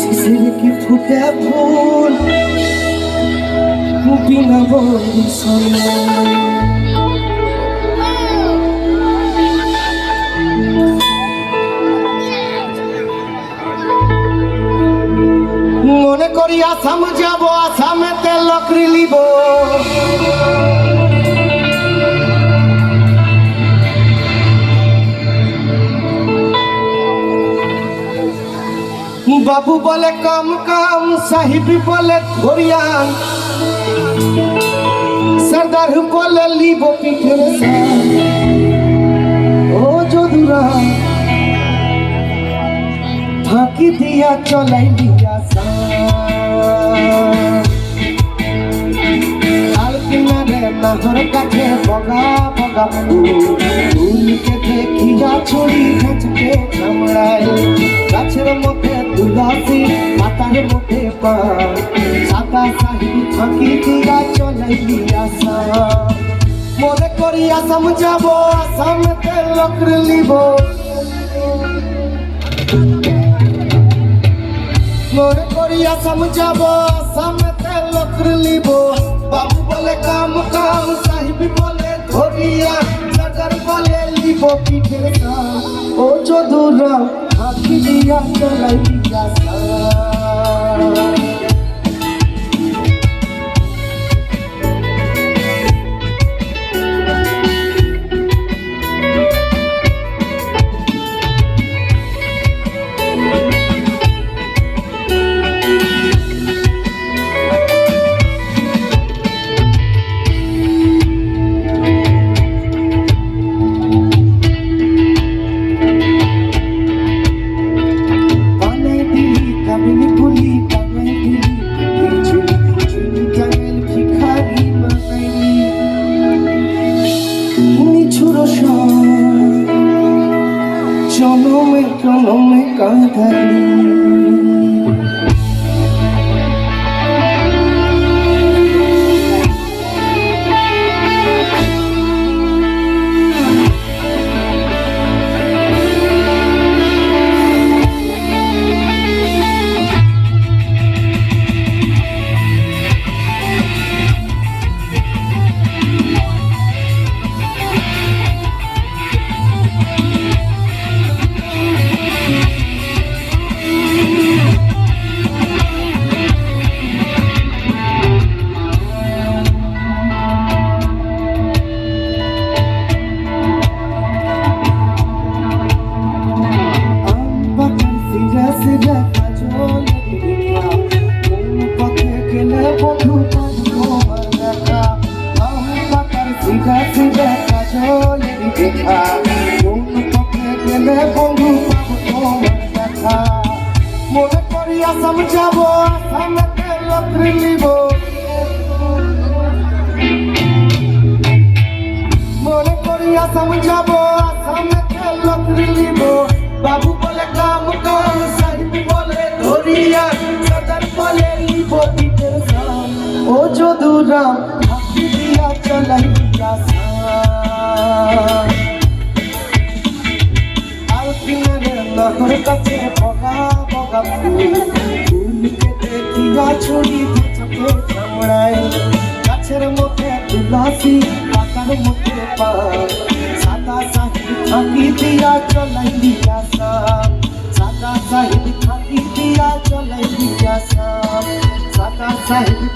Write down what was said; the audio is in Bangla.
শিশির কি ফুটে ফুল বিনা বরিশালে মনে করি আসাম যাব আসামেতে লকরি লিব বাবু বলে কাম কাম সাহিবি বলে ধরিয়ান সরদার বলে লিব পিঠের ও যদুরা ফাঁকি দিয়া চলাই দিয়া লাল কিনারে নাহর কাছে বগা বগা ফুলকে দেখিয়া ছড়ি ঘাঁচকে চামড়ায় গাছের মধ্যে তুলসী পাতার মধ্যে পান সাদা সাহিবি ফাঁকি দিয়া চলাই দিয়া মনে করি আসাম যাব আসামেতে লকরি লিব মনে করি আসাম যাব আসামেতে লকরি লিব বাবু বলে কাম কাম সাহিবি বলে ধরিয়া সরদার বলে লিব পিঠের ও যদুরা ফাঁকি দিয়া চলাই দিয়া চলো মে কাঁধালি মনে করি আসাম যাব আসামেতে লকরি লিব মনে করি আসাম যাব আসামেতে লকরি লিব বাবু বলে কাম কাম সাহিবি বলে ধরিয়া সরদার বলে লিব পিঠের ও যদুরা ফাঁকি দিয়া চলাই দিয়া নাহর কাছে বগা বগা ফুলকে দেখিয়া ছড়ি ঘাঁচকে চামড়ায় গাছের মধ্যে তুলসী পাতার মধ্যে পান সাদা সাহিবি ফাঁকি দিয়া চলাই দিয়া সাদা সাহিবি ফাঁকি দিয়া চলাই দিয়া সাদা সাহিবি